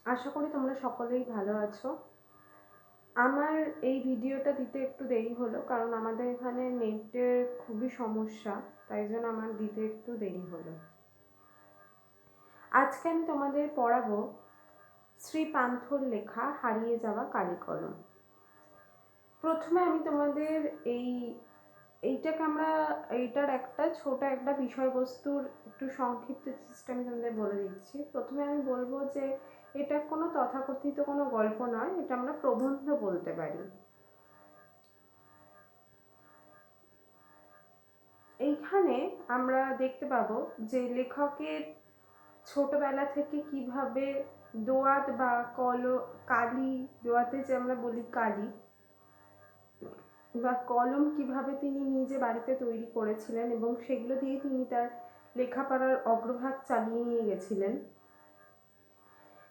আশা করি তোমরা সকলেই ভালো আছো। আমার এই ভিডিওটা দিতে একটু দেরি হলো, কারণ আমাদের এখানে নেটের খুবই সমস্যা, তাই জন্য আমার দিতে একটু দেরি হলো। আজকে আমি তোমাদের পড়াবো শ্রী পান্থর লেখা হারিয়ে যাওয়া কালিকলম। প্রথমে আমি তোমাদের এইটার একটা ছোট একটা বিষয়বস্তুর একটু সংক্ষিপ্ত সিস্টেম তোমাদের বলে দিচ্ছি। প্রথমে আমি বলবো যে এটা কোনো তথাকথিত কোনো গল্প নয়, এটা আমরা প্রবন্ধ বলতে পারি। এইখানে আমরা দেখতে পাবো যে লেখকের ছোটবেলা থেকে কিভাবে দোয়াত বা কালি, দোয়াতে যে আমরা বলি কালি বা কলম, কিভাবে তিনি নিজে বাড়িতে তৈরি করেছিলেন এবং সেগুলো দিয়ে তিনি তার লেখাপড়ার অগ্রভাগ চালিয়ে নিয়ে গেছিলেন,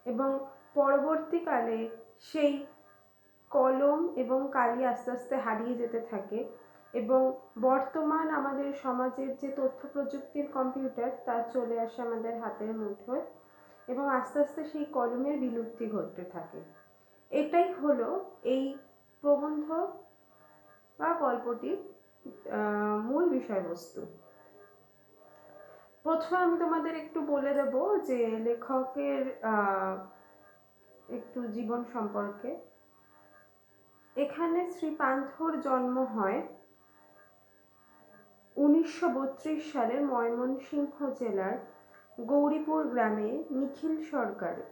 এবং পরবর্তীকালে সেই কলম এবং কালি আস্তে আস্তে হারিয়ে যেতে থাকে এবং বর্তমান আমাদের সমাজের যে তথ্য প্রযুক্তির কম্পিউটার তা চলে আসে আমাদের হাতের মুঠোয় এবং আস্তে আস্তে সেই কলমের বিলুপ্তি ঘটতে থাকে। এটাই হলো এই প্রবন্ধ বা গল্পটির মূল বিষয়বস্তু। প্রথমে আমি তোমাদের একটু বলে দেব যে লেখকের একটু জীবন সম্পর্কে। এখানে শ্রী পান্থর জন্ম হয় 1932 সালের ময়মনসিংহ জেলার গৌরীপুর গ্রামে নিখিল সরকারের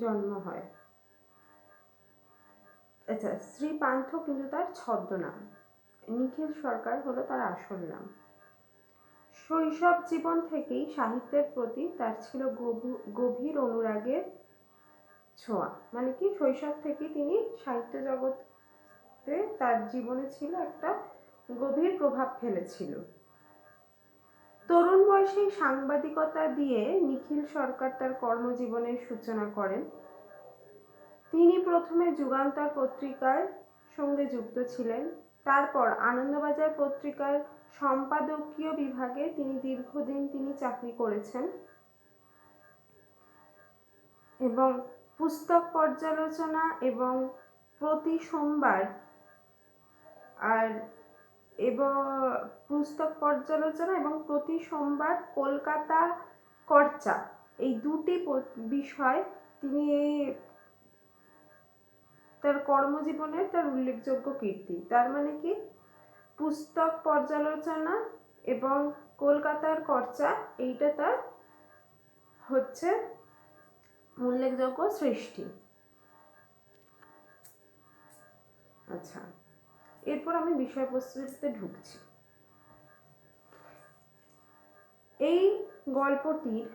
জন্ম হয়। আচ্ছা, শ্রী পান্থ কিন্তু তার ছদ্মনাম, নিখিল সরকার হলো তার আসল নাম। শৈশব জীবন থেকেই সাহিত্যের প্রতি তার ছিল গভীর অনুরাগের ছোঁয়া। মানে কি, শৈশব থেকেই তিনি সাহিত্য জগতে তার জীবনে ছিল একটা গভীর প্রভাব ফেলেছিল। তরুণ বয়সেই সাংবাদিকতা দিয়ে নিখিল সরকার তার কর্মজীবনের সূচনা করেন। তিনি প্রথমে যুগান্তর পত্রিকার সঙ্গে যুক্ত ছিলেন, তারপর আনন্দবাজার পত্রিকার সম্পাদকীয় বিভাগে তিনি দীর্ঘদিন চাকরি করেছেন এবং পুস্তক পর্যালোচনা এবং প্রতি সোমবার কলকাতা চর্চা, এই দুটি বিষয় তিনি তার কর্মজীবনের তার উল্লেখযোগ্য কীর্তি। তার মানে কি, পুস্তক পর্যালোচনা এবং কলকাতার চর্চা, এইটা তার হচ্ছে উল্লেখযোগ্য সৃষ্টি। আচ্ছা, এরপর আমি বিষয়বস্তুতে ঢুকছি। এই গল্পটির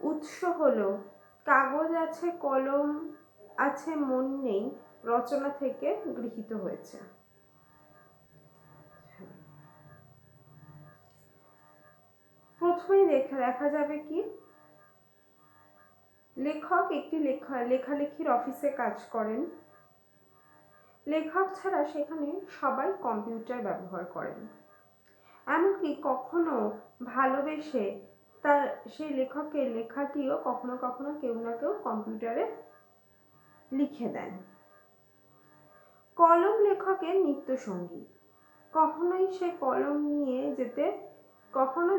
উৎস হলো কাগজ আছে কলম আছে মন নেই রচনা থেকে গৃহীত হয়েছে। প্রথমেই দেখা যাবে কি, লেখক একটি লেখালেখির অফিসে কাজ করেন। লেখক ছাড়া সেখানে সবাই কম্পিউটার ব্যবহার করেন। এমনকি কখনো ভালোবেসে তার সেই লেখকের লেখাটিও কখনো কখনো কেউ না কেউ কম্পিউটারে লিখে দেন। কলম লেখকের নিত্যসঙ্গী। কখনো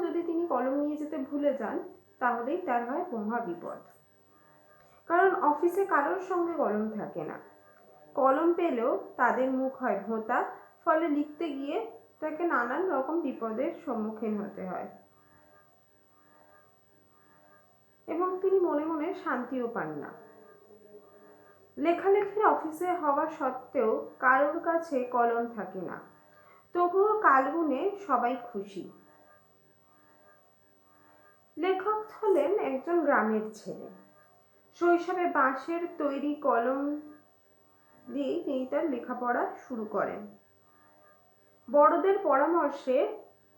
যদি তিনি কলম নিয়ে যেতে ভুলে যান, তাহলেই তার হয় মহা বিপদ। কারণ অফিসে কারোর সঙ্গে কলম থাকে না, কলম পেলেও তাদের মুখ হয় ভোঁতা, ফলে লিখতে গিয়ে তাকে নানান রকম বিপদের সম্মুখীন হতে হয় এবং তিনি মনে মনে শান্তিও পান না। লেখালেখির অফিসে হওয়া সত্ত্বেও কারোর কাছে কলম থাকে না, তবুও কালগুনে সবাই খুশি। লেখক হলেন একজন গ্রামের ছেলে। শৈশবে বাঁশের তৈরি কলম দিয়েই তিনি তার লেখাপড়া শুরু করেন। বড়দের পরামর্শে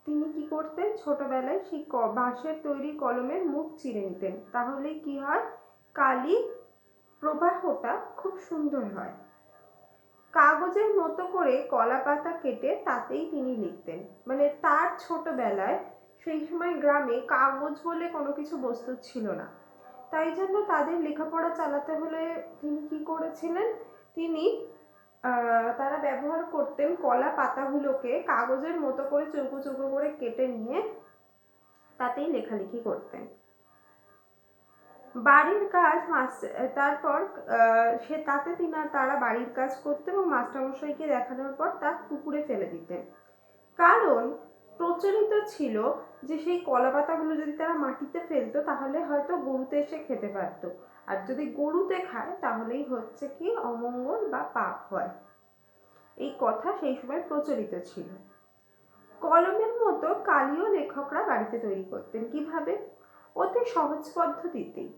তিনি কি করতেন, ছোটবেলায় সেই বাঁশের তৈরি কলমের মুখ চিরে নিতেন, তাহলে কি হয়, কালি প্রবাহটা খুব সুন্দর হয়। কাগজের মতো করে কলা পাতা কেটে তাতেই তিনি লিখতেন। মানে তার ছোটবেলায় সেই সময় গ্রামে কাগজ বলে কোনো কিছু বস্তু ছিল না, তাই জন্য তাদের লেখাপড়া চালাতে হলে তিনি কি করেছিলেন, তিনি তারা ব্যবহার করতেন কলা পাতাগুলোকে কাগজের মতো করে চৌকো চৌকো করে কেটে নিয়ে তাতেই লেখালেখি করতেন। বাড়ির কাজ তারপর তাতে তারা বাড়ির কাজ করতেন এবং মাস্টারমশাইকে দেখানোর পর তা পুকুরে ফেলে দিতেন। কারণ প্রচলিত ছিল যে সেই কলা পাতাগুলো যদি তারা মাটিতে ফেলতো তাহলে হয়তো গরুতে এসে খেতে পারতো, আর যদি গরুতে খায় তাহলেই হচ্ছে কি অমঙ্গল বা পাপ হয়, এই কথা সেই সময় প্রচলিত ছিল। কলমের মতো কালিও লেখকরা বাড়িতে তৈরি করতেন। কিভাবে? অতি সহজ পদ্ধতিতেই।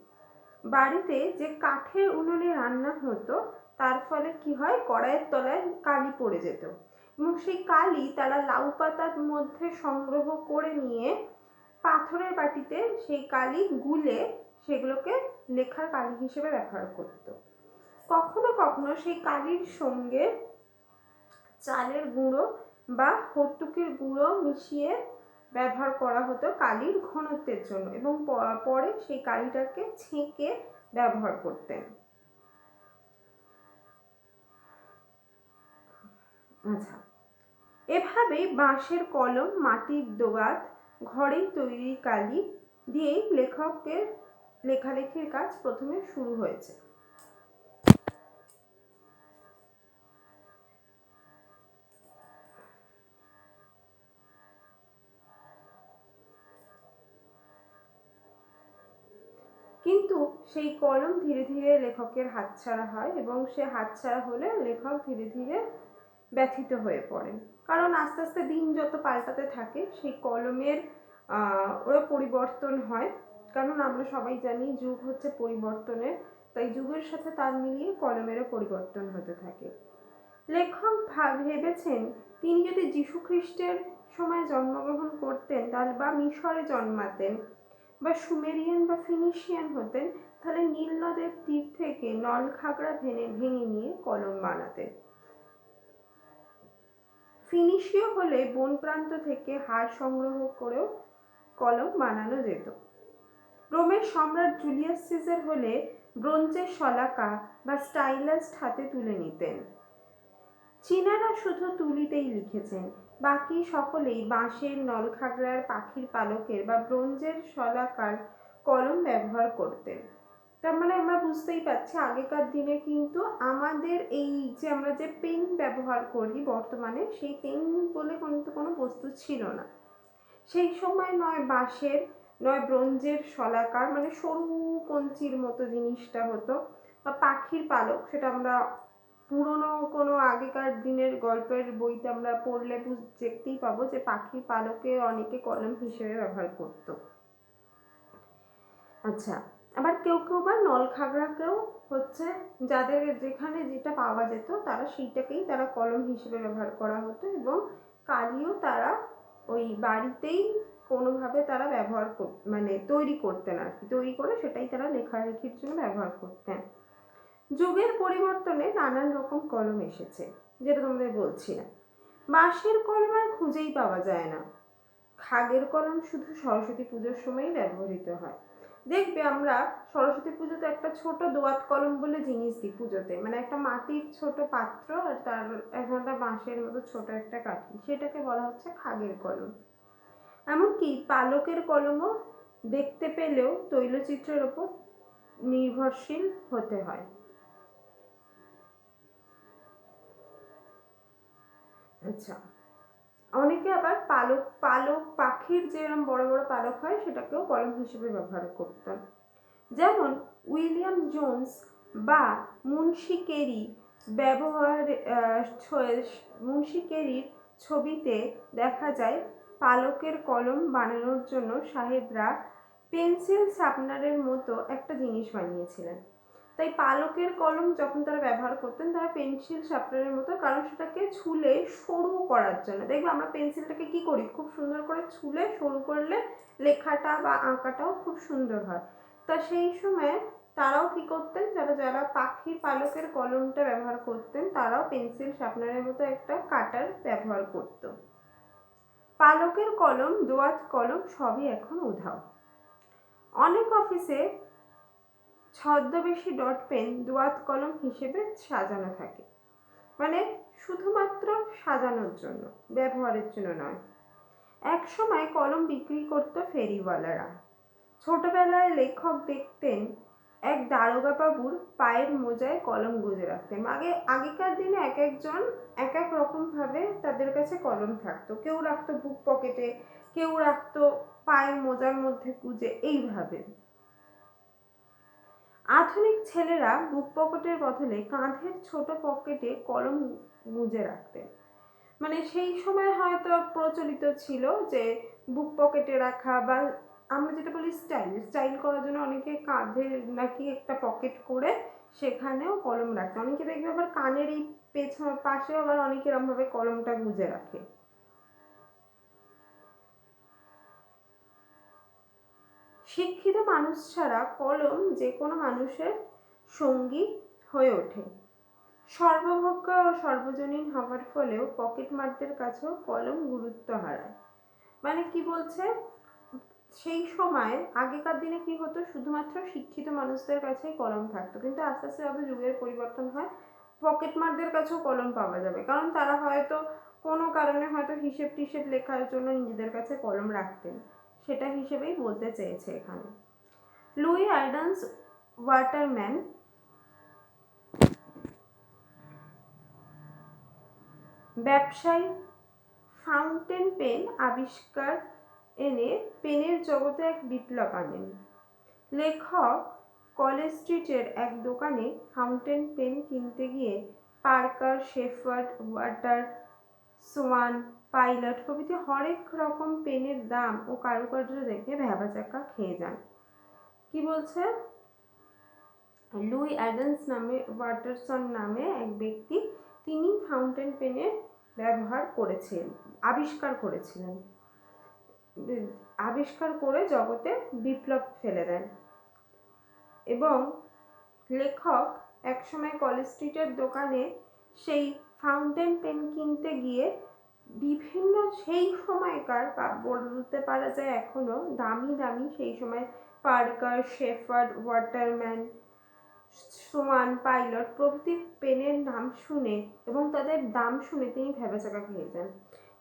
বাড়িতে যে কাঠের উনুনে রান্না হতো তার ফলে কি হয়, কড়াইয়ের তলায় কালি পড়ে যেত এবং সেই কালি তারা লাউ পাতার মধ্যে সংগ্রহ করে নিয়ে পাথরের বাটিতে সেই কালি গুলে সেগুলোকে লেখার কালি হিসেবে ব্যবহার করত। কখনো কখনো সেই কালির সঙ্গে চালের গুঁড়ো বা হট্টুকির গুঁড়ো মিশিয়ে ব্যবহার করা হতো কালির ঘনত্বের জন্য এবং পরে সেই কালিটাকে ছেঁকে ব্যবহার করতেন। আচ্ছা, এভাবেই বাঁশের কলম, মাটির দোয়াত, ঘরেই তৈরি কালি দিয়েই লেখকের লেখালেখির কাজ প্রথমে শুরু হয়েছে। কিন্তু সেই কলম ধীরে ধীরে লেখকের হাতছাড়া হয় এবং সে হাতছাড়া হলে লেখক ধীরে ধীরে ব্যথিত হয়ে পড়েন, কারণ আস্তে আস্তে দিন যত পাল্টাতে থাকে সেই কলমের ওরা পরিবর্তন হয়। কারণ আমরা সবাই জানি যুগ হচ্ছে পরিবর্তনের, তাই যুগের সাথে তাল মিলিয়ে কলমেরও পরিবর্তন হতে থাকে। লেখক ভেবেছেন তিনি যদি যীশু খ্রিস্টের সময় জন্মগ্রহণ করতেন তাহলে বা মিশরে জন্মাতেন বা সুমেরিয়ান বা ফিনিশিয়ান হতেন, তাহলে নীল নদের তীর থেকে নল খাগড়া ভেঙে নিয়ে কলম বানাতেন। ফিনিশীয় হলে বন প্রান্ত থেকে হাড় সংগ্রহ করেও কলম বানানো যেত। রোমের সম্রাট জুলিয়াস সিজার হলে ব্রোঞ্জের শলাকা বা স্টাইলাস হাতে তুলে নিতেন। চীনারা শুধু তুলিতেই লিখেছেন, বাকি সকলেই বাঁশের, নলখাগড়ার, পাখির পালকের বা ব্রোঞ্জের শলাকার কলম ব্যবহার করতেন। তার মানে আমরা বুঝতেই পারছি আগেকার দিনে কিন্তু আমাদের এই যে আমরা যে পেন ব্যবহার করি বর্তমানে, সেই পেন বলে কিন্তু কোনো বস্তু ছিল না। সেই সময় নয় বাঁশের নয় ব্রোঞ্জের শলাকার, মানে সরু কঞ্চির মতো জিনিসটা হতো, বা পাখির পালক, সেটা আমরা পুরনো কোনো আগেকার দিনের গল্পের বইতে আমরা পড়লে দেখতেই পাবো যে পাখির পালকে অনেকে কলম হিসেবে ব্যবহার করত। আচ্ছা, আবার কেউ কেউ বা নলখাগড়াকেও হচ্ছে যাদের যেখানে যেটা পাওয়া যেত তারা সেইটাকেই তারা কলম হিসেবে ব্যবহার করা হতো এবং কালিও তারা ওই বাড়িতেই কোনোভাবে তারা ব্যবহার মানে তৈরি করতেন আর কি, তৈরি করে সেটাই তারা লেখালেখির জন্য ব্যবহার করতেন। যুগের পরিবর্তনে নানান রকম কলম এসেছে, যেটা তোমাদের বলছিলাম। বাঁশের কলম আর খুঁজেই পাওয়া যায় না। খাগের কলম শুধু সরস্বতী পুজোর সময়ই ব্যবহৃত হয়। দেখবে আমরা সরস্বতী পুজোতে একটা ছোট দোয়াত কলম বলে জিনিস দিই পুজোতে, মানে একটা মাটির ছোট পাত্র আর তার একটা বাঁশের মতো ছোট একটা কাঠি, সেটাকে বলা হচ্ছে খাগের কলম। এমনকি পালকের কলমও দেখতে পেলেও তৈলচিত্রের ওপর নির্ভরশীল হতে হয়। আচ্ছা, অনেকে আবার পালক পাখির যেরকম বড় বড় পালক হয় সেটাকেও কলম হিসেবে ব্যবহার করতেন। যেমন উইলিয়াম জোন্স বা মুন্সি কেরি মুন্সি কেরির ছবিতে দেখা যায় পালকের কলম বানানোর জন্য সাহেবরা পেন্সিল শার্পনারের মতো একটা জিনিস বানিয়েছিলেন। তাই পালকের কলম যখন তারা ব্যবহার করতেন তারা পেন্সিল শার্পনারের মতো, কারণ সেটাকে ছুলে সরু করার জন্য। দেখবে আমরা পেন্সিলটাকে কি করি, খুব সুন্দর করে ছুলে সরু করলে লেখাটা বা আঁকাটাও খুব সুন্দর হয়। তা সেই সময় তারাও কি করতেন, যারা যারা পাখির পালকের কলমটা ব্যবহার করতেন তারাও পেন্সিল শার্পনারের মতো একটা কাটার ব্যবহার করত। পালকের কলম, দোয়াত কলম সবই এখন উধাও। অনেক অফিসে ছদ্মবেশী ডট পেন দোয়াত কলম হিসেবে সাজানো থাকে, মানে শুধুমাত্র সাজানোর জন্য, ব্যবহারের জন্য নয়। এক সময় কলম বিক্রি করত ফেরিওয়ালারা। ছোটবেলায় লেখক দেখতেন এক দারোগা বাবুর পায়ের মোজায় কলম গুঁজে রাখতেন। আগেকার দিনে এক একজন এক এক রকম ভাবে তাদের কাছে কলম থাকতো। কেউ রাখতো বুক পকেটে, কেউ রাখতো পায়ের মোজার মধ্যে গুঁজে, এইভাবে। আধুনিক ছেলেরা বুক পকেটের বদলে কাঁধের ছোট পকেটে কলম গুঁজে রাখতেন। মানে সেই সময় হয়তো প্রচলিত ছিল যে বুক পকেটে রাখা, বা আমরা যেটা বলি স্টাইল করার জন্য অনেকে কাঁধে নাকি একটা পকেট করে সেখানেও কলম রাখে। অনেকে দেখবে আবার কানের এই পাশেও আবার অনেকে এরকমভাবে কলমটা গুঁজে রাখে। শিক্ষিত মানুষ ছাড়া কলম যে কোনো মানুষের সঙ্গী হয়ে ওঠে। সর্বভোগ্য ও সর্বজনীন হওয়ার ফলেও পকেটমারদের কাছেও কলম গুরুত্ব হারায়। মানে কি বলছে, সেই সময় আগেকার দিনে কি হতো, শুধুমাত্র শিক্ষিত মানুষদের কাছেই কলম থাকতো, কিন্তু আস্তে আস্তে যত যুগের পরিবর্তন হয় পকেটমারদের কাছেও কলম পাওয়া যাবে, কারণ তারা হয়তো কোনো কারণে হয়তো হিসেব টিসেব লেখার জন্য নিজেদের কাছে কলম রাখতেন, সেটা হিসেবেই বলতে চেয়েছে এখানে। লুই আর্নস্ট ওয়াটারম্যান ব্যবসায়ী ফাউন্টেন পেন আবিষ্কার এনে পেনের জগতে এক বিপ্লব আনেন। লেখক কলেজ স্ট্রিটের এক দোকানে ফাউন্টেন পেন কিনতে গিয়ে Parker, Sheaffer, Water, Swan, Pilot প্রভৃতি হরেক রকম পেনের দাম ও কারুকার্য দেখে ভ্যাবাচ্যাকা খেয়ে যান। কি বলছে, লুই অ্যাডামস নামে ওয়াটারসন নামে এক ব্যক্তি, তিনি ফাউন্টেন পেনের আবিষ্কার করে জগতে বিপ্লব ফেলে দেন। এবং লেখক একসময় কলেজ স্ট্রিটের দোকানে সেই ফাউন্টেন পেন কিনতে গিয়ে বিভিন্ন সেই সময়কার, বা বলতে পারা যায় এখনো দামি দামি সেই সময় Parker, Sheaffer, Waterman, Swan, Pilot প্রভৃতি পেনের নাম শুনে এবং তাদের দাম শুনে তিনি ভ্যাবাচ্যাকা খেয়ে যান।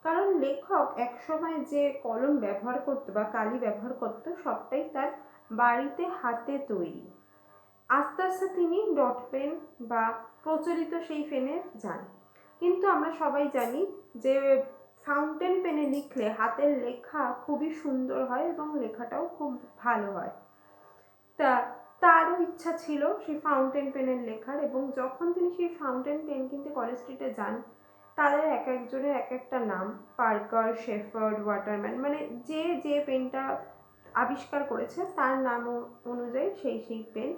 কারণ লেখক একসময় যে কলম ব্যবহার করতো বা কালি ব্যবহার করতো সবটাই তার বাড়িতে হাতে তৈরি। আস্তে আস্তে তিনি ডট পেন বা প্রচলিত সেই পেনে যান। কিন্তু আমরা সবাই জানি যে ফাউন্টেন পেনে লিখলে হাতের লেখা খুবই সুন্দর হয় এবং লেখাটাও খুব ভালো হয়। তারও ইচ্ছা ছিল সেই ফাউন্টেন পেনের লেখার, এবং যখন তিনি সেই ফাউন্টেন পেন কিনতে কলেজ স্ট্রিটে যান, তাদের এক একজনের এক একটা নাম, পার্কার, শেফার্ড, ওয়াটারম্যান, মানে যে যে পেনটা আবিষ্কার করেছে তার নাম অনুযায়ী সেই পেন,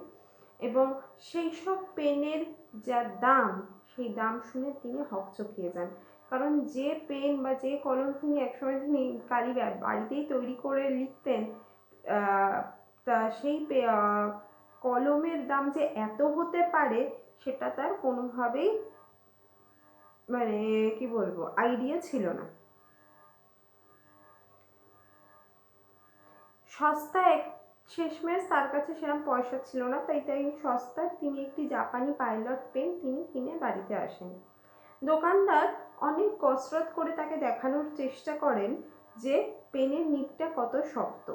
এবং সেই সব পেনের যা দাম, সেই দাম শুনে তিনি হকচকিয়ে যান। কারণ যে পেন বা যে কলম তিনি একসময় তিনি কালি বাড়িতেই তৈরি করে লিখতেন, তা সেই কলমের দাম যে এত হতে পারে সেটা তার কোনোভাবেই মানে কি বলবো আইডিয়া ছিল না। সস্তায় শেষমেশ তার কাছে সেরকম পয়সা ছিল না, তাই সস্তায় তিনি একটি জাপানি পাইলট পেন তিনি কিনে বাড়িতে আসেন। দোকানদার অনেক কসরত করে তাকে দেখানোর চেষ্টা করেন যে পেনের নিবটা কত শক্ত।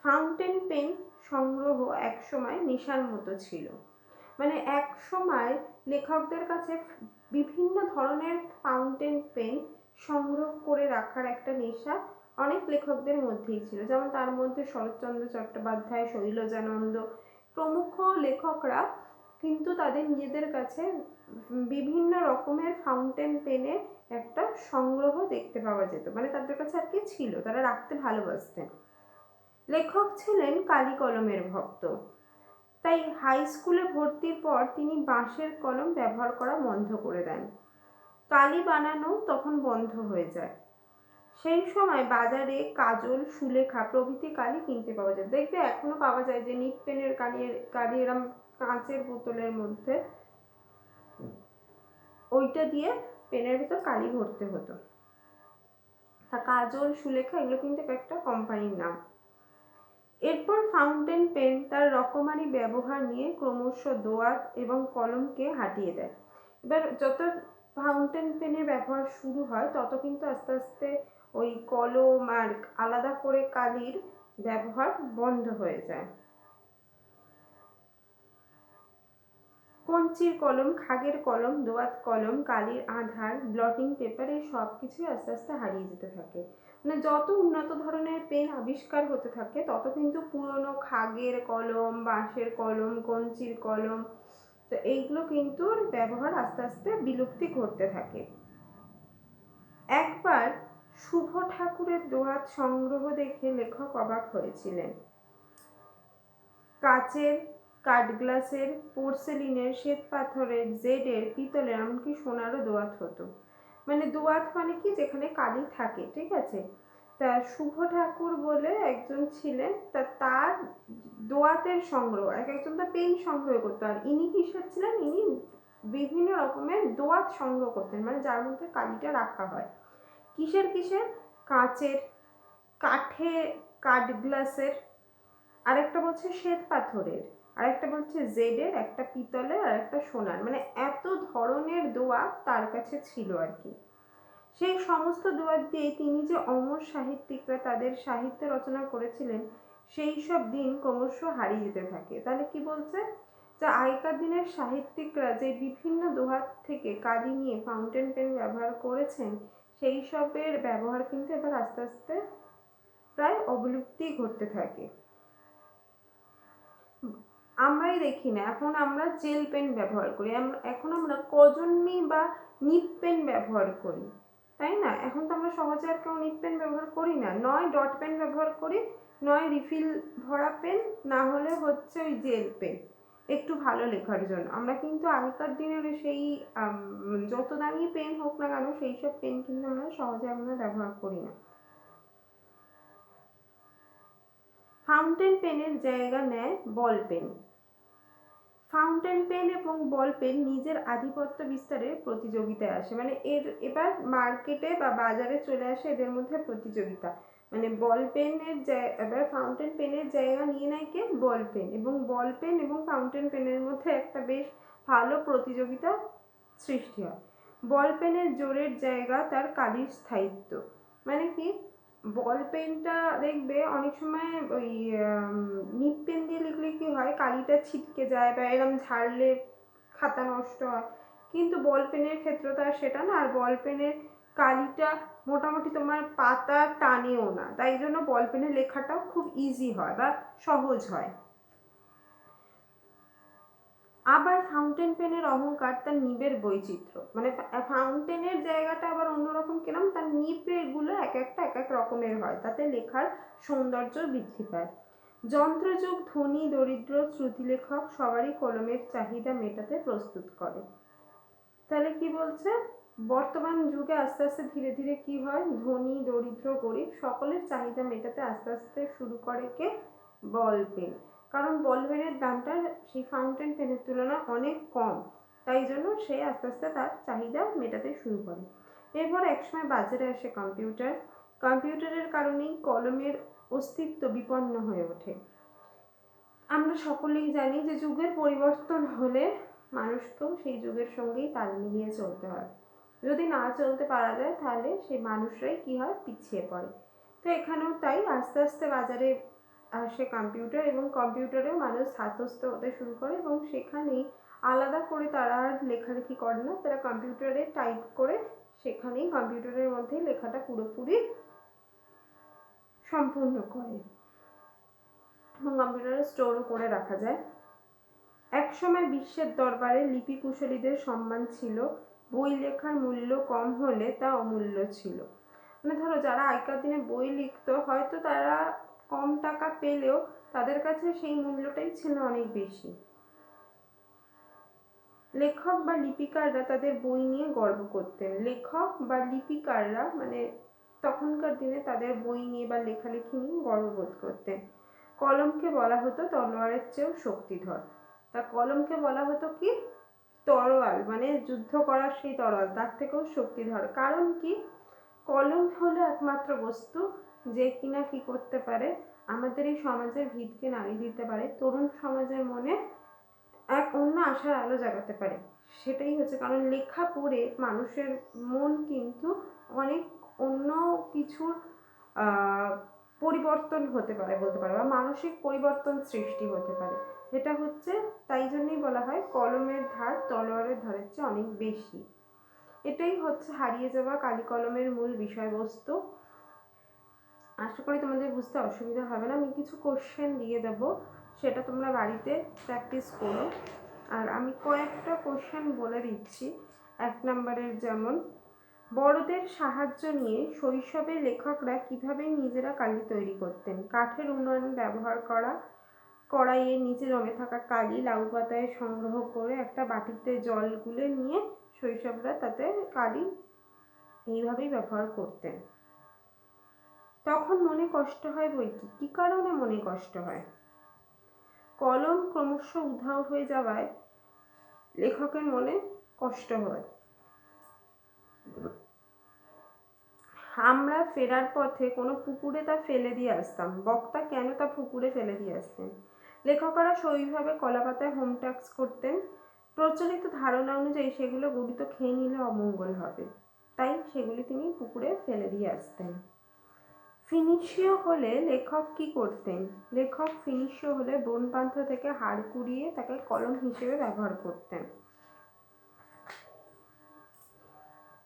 ফাউন্টেন পেন সংগ্রহ একসময় নেশার মতো ছিল। মানে এক সময় লেখকদের কাছে বিভিন্ন ধরনের ফাউন্টেন পেন সংগ্রহ করে রাখার একটা নেশা অনেক লেখকদের মধ্যেই ছিল। যেমন তার মধ্যে শরৎচন্দ্র চট্টোপাধ্যায়, শৈলজানন্দ প্রমুখ লেখকরা কিন্তু তাদের নিজেদের কাছে বিভিন্ন রকমের ফাউন্টেন পেনের একটা সংগ্রহ দেখতে পাওয়া যেত, মানে তাদের কাছে আর কি ছিল, তারা রাখতে ভালোবাসতেন। লেখক ছিলেন কালি কলমের ভক্ত, তাই হাই স্কুলে ভর্তির পর তিনি বাঁশের কলম ব্যবহার করা বন্ধ করে দেন। কালি বানানো তখন বন্ধ হয়ে যায়। সেই সময় বাজারে কাজল, সুলেখা প্রভৃতি কালি কিনতে পাওয়া যায়। দেখবে এখনো পাওয়া যায় যে নিপ পেনের কালি এরম কাঁচের বোতলের মধ্যে, ওইটা দিয়ে পেনের ভিতর কালি ভরতে হতো। তা কাজল, সুলেখা এগুলো কিন্তু একটা কোম্পানির নাম। এরপর ফাউন্টেন পেন তার রকমারি ব্যবহার নিয়ে ক্রমশ দোয়াত এবং কলমকে হাঁটিয়ে দেয়। এবার যত ফাউন্টেন পেনের ব্যবহার শুরু হয় তত কিন্তু আস্তে আস্তে ওই কলম আর আলাদা করে কালির ব্যবহার বন্ধ হয়ে যায়। কঞ্চির কলম, খাগের কলম, দোয়াত কলম, কালির আধার, ব্লটিং পেপার, এই সব কিছুই আস্তে আস্তে হারিয়ে যেতে থাকে। মানে যত উন্নত ধরনের পেন আবিষ্কার হতে থাকে তত কিন্তু পুরনো খাগের কলম, বাঁশের কলম, কঞ্চির কলম, তো এইগুলো কিন্তু ব্যবহার আস্তে আস্তে বিলুপ্তি ঘটতে থাকে। একবার শুভ ঠাকুরের দোয়াত সংগ্রহ দেখে লেখক অবাক হয়েছিলেন। কাচের, কাঠগ্লাসের, পোর্সেলিনের, শ্বেতপাথরের, জেডের, পিতলের, এমনকি সোনারও দোয়াত হতো। মানে দোয়াত মানে কি, যেখানে কালি থাকে, ঠিক আছে। তা শুভ ঠাকুর বলে একজন ছিলেন, তার দোয়াতের সংগ্রহ, এক একজন তার পেন সংগ্রহ করতো, আর ইনি কিসের ছিলেন, ইনি বিভিন্ন রকমের দোয়াত সংগ্রহ করতেন, মানে যার মধ্যে কালিটা রাখা হয়। কিসের কিসের? কাচের, কাঠ গ্লাসের, আরেকটা বলছে শ্বেত পাথরের, আরেকটা বলছে জেডের, একটা পিতলের, আর একটা সোনার, মানে এত ধরনের দোয়াত তার কাছে ছিল আর কি। সেই সমস্ত দোয়াত দিয়ে তিনি যে অমর সাহিত্যিকরা তাদের সাহিত্য রচনা করেছিলেন, সেই সব দিন ক্রমশ হারিয়ে যেতে থাকে। তাহলে কি বলছে, যে আগেকার দিনের সাহিত্যিকরা যে বিভিন্ন দোয়াত থেকে কালি নিয়ে ফাউন্টেন পেন ব্যবহার করেছেন, সেই সবের ব্যবহার কিন্তু এবার আস্তে আস্তে প্রায় অবলুপ্তি ঘটতে থাকে। আমরাই দেখি না, এখন আমরা জেল পেন ব্যবহার করি, এখন আমরা কজনমি বা নিপ পেন ব্যবহার করি, তাই না? এখন তো আমরা সহজে আর কেউ নিপ পেন ব্যবহার করি না, নয় ডট পেন ব্যবহার করি, নয় রিফিল ভরা পেন, না হলে হচ্ছে ওই জেল পেন, একটু ভালো লেখার জন্য। আমরা কিন্তু আগেকার দিনের সেই যত দামি পেন হোক না কেন, সেই সব পেন কিন্তু আমরা সহজে ব্যবহার করি না। ফাউন্টেন পেনের জায়গা নেয় বল পেন। ফাউন্টেন পেন এবং বল পেন নিজের আধিপত্য বিস্তারের প্রতিযোগিতায় আসে, মানে এবার মার্কেটে বা বাজারে চলে আসে এদের মধ্যে প্রতিযোগিতা। মানে বল পেনের এবার ফাউন্টেন পেনের জায়গা নিয়ে নেয় কে? Ball pen. এবং বল পেন এবং ফাউন্টেন পেনের মধ্যে একটা বেশ ভালো প্রতিযোগিতা সৃষ্টি হয়। বল পেনের জোরের জায়গা তার কালির স্থায়িত্ব। মানে কি, বল পেনটা দেখবে অনেক সময় ওই নিপ পেন দিয়ে লিখলে কি হয়, কালিটা ছিটকে যায় বা এরম ঝাড়লে খাতা নষ্ট হয়, কিন্তু বল পেনের ক্ষেত্রে তো আর সেটা না। আর বল পেনের কালিটা মোটামুটি তোমার পাতা টানেও না, তাই জন্য বল পেনের লেখাটাও খুব ইজি হয় বা সহজ হয়। আবার ফাউন্টেন পেনের অহংকার তার নিবের বৈচিত্র্য, মানে ফাউন্টেনের জায়গাটা আবার অন্যরকম, কিরম, তার নিবেগুলো এক এক রকমের হয়, তাতে লেখার সৌন্দর্য বৃদ্ধি পায়। যন্ত্রযুগ ধনী দরিদ্র শ্রুতিলেখক সবারই কলমের চাহিদা মেটাতে প্রস্তুত করে। তাহলে কি বলছে, বর্তমান যুগে আস্তে আস্তে ধীরে ধীরে কি হয়, ধনী দরিদ্র গরিব সকলের চাহিদা মেটাতে আস্তে আস্তে শুরু করে কে? Ball pen. কারণ বল পেনের দামটা সেই ফাউন্টেন পেনের তুলনায় অনেক কম, তাই জন্য সে আস্তে আস্তে তার চাহিদা মেটাতে শুরু করে। এরপর একসময় বাজারে আসে কম্পিউটার। কম্পিউটারের কারণেই কলমের অস্তিত্ব বিপন্ন হয়ে ওঠে। আমরা সকলেই জানি যে যুগের পরিবর্তন হলে মানুষকেও সেই যুগের সঙ্গেই তাল মিলিয়ে চলতে হয়। যদি না চলতে পারা যায় তাহলে সেই মানুষরাই কি হয়, পিছিয়ে পড়ে। তো এখানেও তাই, আস্তে আস্তে বাজারে আসে কম্পিউটার এবং কম্পিউটারেও মানুষ ধাতস্থ হতে শুরু করে এবং সেখানেই আলাদা করে তারা আর লেখালেখি করে না, তারা কম্পিউটারে টাইপ করে সেখানেই কম্পিউটারের মধ্যেই লেখাটা পুরোপুরি সম্পূর্ণ করে এবং কম্পিউটারে স্টোরও করে রাখা যায়। একসময় বিশ্বের দরবারে লিপি কুশলীদের সম্মান ছিল, বই লেখার মূল্য কম হলে তা অমূল্য ছিল। মানে ধরো যারা আগেকার দিনে বই লিখতো, হয়তো তারা কম টাকা পেলেও তাদের কাছে সেই মূল্যটাই ছিল অনেক বেশি। লেখক বা লিপিকাররা তাদের বই নিয়ে গর্ব করতেন। লেখক বা লিপিকাররা মানে তখনকার দিনে তাদের বই নিয়ে বা লেখালেখি নিয়ে গর্ববোধ করতেন। কলমকে বলা হতো তলোয়ারের চেয়েও শক্তিধর। তা কলমকে বলা হতো কি, তরোয়াল, মানে যুদ্ধ করার সেই তরোয়াল, তার থেকেও শক্তিধর। কারণ কি, কলম হলো একমাত্র বস্তু যে কিনা কি করতে পারে, আমাদের এই সমাজের ভিতকে নাড়িয়ে দিতে পারে, তরুণ সমাজের মনে এক অন্য আশার আলো জাগাতে পারে। সেটাই হচ্ছে কারণ। লেখা পড়ে মানুষের মন কিন্তু অনেক অন্য কিছুর পরিবর্তন হতে পারে বলতে পারে, বা মানসিক পরিবর্তন সৃষ্টি হতে পারে। এটা হচ্ছে, তাই জন্যই বলা হয় কলমের ধার তলোয়ারের ধারের চেয়ে অনেক বেশি। এটাই হচ্ছে হারিয়ে যাওয়া কালি কলমের মূল বিষয়বস্তু। আশা করি তোমাদের বুঝতে অসুবিধা হবে না। আমি কিছু কোশ্চেন দিয়ে দেব, সেটা তোমরা বাড়িতে প্র্যাকটিস করো। আর আমি কয়েকটা কোশ্চেন বলে দিচ্ছি। 1 নম্বরের যেমন, বড়দের সাহায্য নিয়ে শৈশবে লেখকরা কিভাবে নিজেরা কালি তৈরি করতেন? কাঠের উনুন ব্যবহার করা, কড়াইয়ের নিচে জমে থাকা কালি লাউ পাতায় সংগ্রহ করে একটা বাটিতে জল গুলে নিয়ে শৈশবরা তাতে কালি এইভাবেই ব্যবহার করতেন। তখন মনে কষ্ট হয় বইকি, কী কারণে মনে কষ্ট হয়? কলম ক্রমশ উধাও হয়ে যাওয়ায় লেখকের মনে কষ্ট হয়। আমরা ফেরার পথে কোনো পুকুরে তা ফেলে দিয়ে আসতাম। বক্তা কেন তা পুকুরে ফেলে দিয়ে আসতেন? লেখকেরা শৈশবে কলাপাতায় হোম ট্যাক্স করতেন। প্রচলিত ধারণা অনুযায়ী সেগুলো গরু তো খেয়ে নিলে অমঙ্গল হবে, তাই সেগুলি তিনি পুকুরে ফেলে দিয়ে আসতেন। ফিনিশিও হলে লেখক কি করতেন? লেখক ফিনিশিও হলে বনপান্থা থেকে হাড় কুড়িয়ে তাকে কলম হিসেবে ব্যবহার করতেন।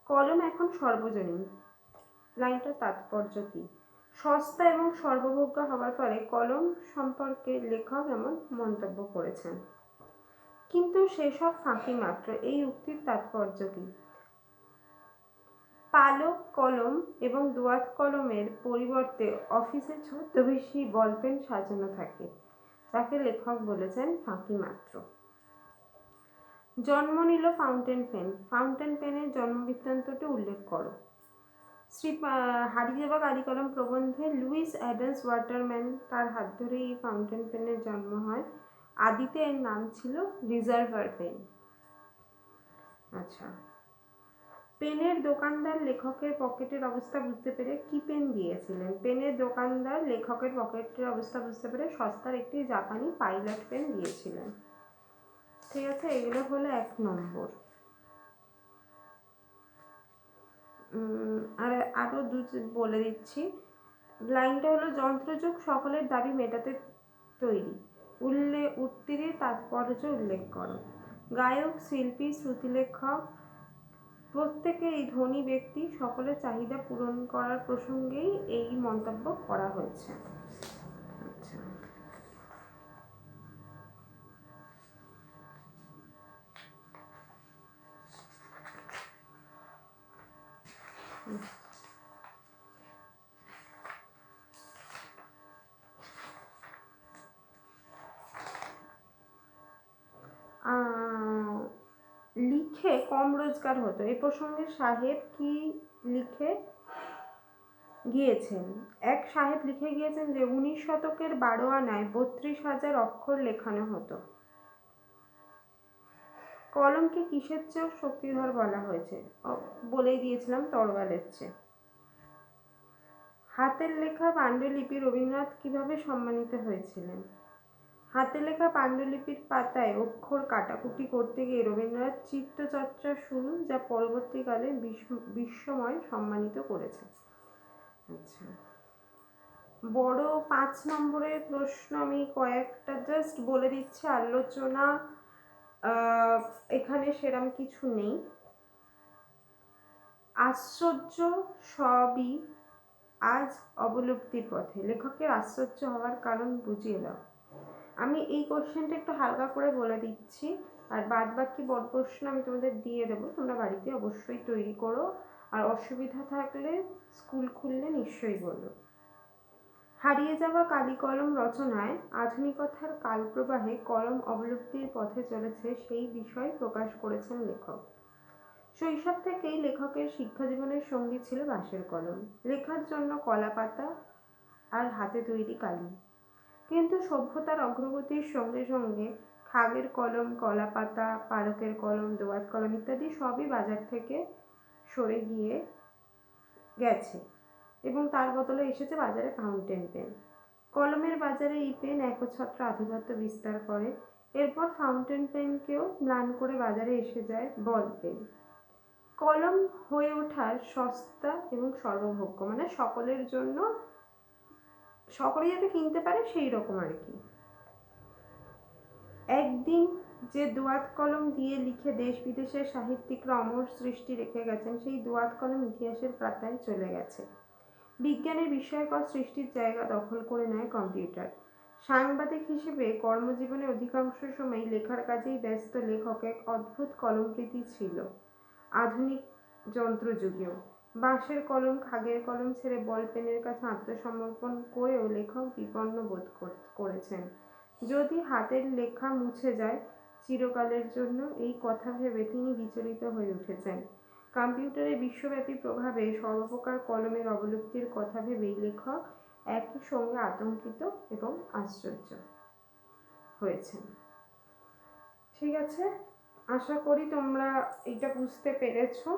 কলম এখন সর্বজনীন, লাইনটার তাৎপর্য কি? সস্তা এবং সর্বভোগ্য হওয়ার ফলে কলম সম্পর্কে লেখক এমন মন্তব্য করেছেন। কিন্তু সেসব ফাঁকি মাত্র, এই উক্তির তাৎপর্য কি? পালক কলম এবং দোয়াত কলমের পরিবর্তে অফিসে ছদ্মবেশী বলপেন সাজানো থাকে, তাকে লেখক বলেছেন ফাঁকি মাত্র। জন্ম নিল ফাউন্টেন পেন। ফাউন্টেন পেনের জন্মবৃত্তান্তটি উল্লেখ করো। হারিয়ে যাওয়া কালি কলম প্রবন্ধে লুইস অ্যাডামস ওয়াটারম্যান, তার হাত ধরেই এই ফাউন্টেন পেনের জন্ম হয়। আদিতে এর নাম ছিল রিজার্ভার পেন। আচ্ছা, পেনের দোকানদার লেখকের পকেটের অবস্থা বুঝতে পেরে কি পেন দিয়েছিলেন? পেনের দোকানদার লেখকের পকেটের অবস্থা বুঝতে পেরে সস্তার একটি জাপানি পাইলট পেন দিয়েছিলেন। ঠিক আছে, এগুলো হলো 1 নম্বর। আর আরও বলে দিচ্ছি। লাইনটা হলো, যন্ত্রযুগ সকলের দাবি মেটাতে তৈরি, উক্তির তাৎপর্য উল্লেখ করো। গায়ক, শিল্পী, শ্রুতিলেখক প্রত্যেকে এই ধনী ব্যক্তি সকলের চাহিদা পূরণ করার প্রসঙ্গেই এই মন্তব্য করা হয়েছে। আচ্ছা, লিখে কম রোজগার হতো, এ প্রসঙ্গে সাহেব কি লিখে গিয়েছেন? এক সাহেব লিখে গিয়েছেন যে 19 শতকের 12 আনায় 32,000 অক্ষর লেখানো হতো। কলমকে কিসের চেয়েও শক্তিধর বলা হয়েছে? বলেই দিয়েছিলাম, তরোয়ালের চেয়ে। হাতের লেখা পাণ্ডুলিপি রবীন্দ্রনাথ কিভাবে সম্মানিত হয়েছিলেন? হাতে লেখা পাণ্ডুলিপির পাতায় অক্ষর কাটাকুটি করতে গিয়ে রবীন্দ্রনাথ চিত্রচর্চা শুরু, যা পরবর্তীকালে বিশ্বময় সম্মানিত করেছে। আচ্ছা, বড় 5 নম্বরের প্রশ্ন আমি কয়েকটা জাস্ট বলে দিচ্ছি, আলোচনা এখানে সেরম কিছু নেই। আশ্চর্য সবই আজ অবলুপ্তির পথে, লেখকের আশ্চর্য হওয়ার কারণ বুঝিয়ে দাও। আমি এই কোশ্চেনটা একটু হালকা করে বলে দিচ্ছি, আর বাদ বাকি বড় প্রশ্ন আমি তোমাদের দিয়ে দেবো, তোমরা বাড়িতে অবশ্যই তৈরি করো। আর অসুবিধা থাকলে স্কুল খুললে নিশ্চয়ই বলো। হারিয়ে যাওয়া কালি কলম রচনায় আধুনিকতার কালপ্রবাহে কলম অবলুপ্তির পথে চলেছে সেই বিষয় প্রকাশ করেছেন লেখক। শৈশব থেকেই লেখকের শিক্ষা জীবনের সঙ্গী ছিল বাঁশের কলম, লেখার জন্য কলা পাতা আর হাতে তৈরি কালি। কিন্তু সভ্যতার অগ্রগতির সঙ্গে সঙ্গে খাগের কলম, কলা পাতা, পালকের কলম, দোয়াত কলম ইত্যাদি সবই বাজার থেকে সরে গিয়ে গেছে এবং তার বদলে এসেছে বাজারে ফাউন্টেন পেন। কলমের বাজারে এই পেন একছত্র আধিপত্য বিস্তার করে। এরপর ফাউন্টেন পেনকেও ম্লান করে বাজারে এসে যায় বল পেন। কলম হয়ে ওঠার সস্তা এবং সর্বভোগ্য, মানে সকলের জন্য, সকলেই যাতে কিনতে পারে সেই রকম আর কি। একদিন যে দোয়াত কলম দিয়ে লিখে দেশ বিদেশের সাহিত্যিকরা অমর সৃষ্টি রেখে গেছেন, সেই দোয়াত কলম ইতিহাসের পাতায় চলে গেছে। বিজ্ঞানের বিস্ময়কর সৃষ্টির জায়গা দখল করে নেয় কম্পিউটার। সাংবাদিক হিসেবে কর্মজীবনের অধিকাংশ সময় লেখার কাজেই ব্যস্ত লেখক এক অদ্ভুত কলমপ্রীতি ছিল আধুনিক যন্ত্রযুগেও। বাঁশের কলম, খাগের কলম ছেড়ে বল পেনের কাছে আত্মসমর্পণ করেও লেখক বিপন্ন বোধ করেছেন। যদি হাতের লেখা মুছে যায় চিরকালের জন্য, এই কথা ভেবে তিনি বিচলিত হয়ে উঠেছেন। কম্পিউটারের বিশ্বব্যাপী প্রভাবে সর্বপ্রকার কলমের অবলুপ্তির কথা ভেবেই লেখক একই সঙ্গে আতঙ্কিত এবং আশ্চর্য হয়েছেন। ঠিক আছে, আশা করি তোমরা এটা বুঝতে পেরেছো।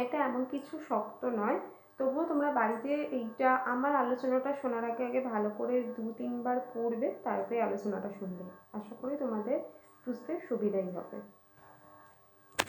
এটা এমন কিছু শক্ত নয়, তবুও তোমরা বাড়িতে এইটা আমার আলোচনাটা শোনার আগে ভালো করে 2-3 বার পড়বে, তারপরে আলোচনাটা শুনবে। আশা করি তোমাদের বুঝতে সুবিধাই হবে।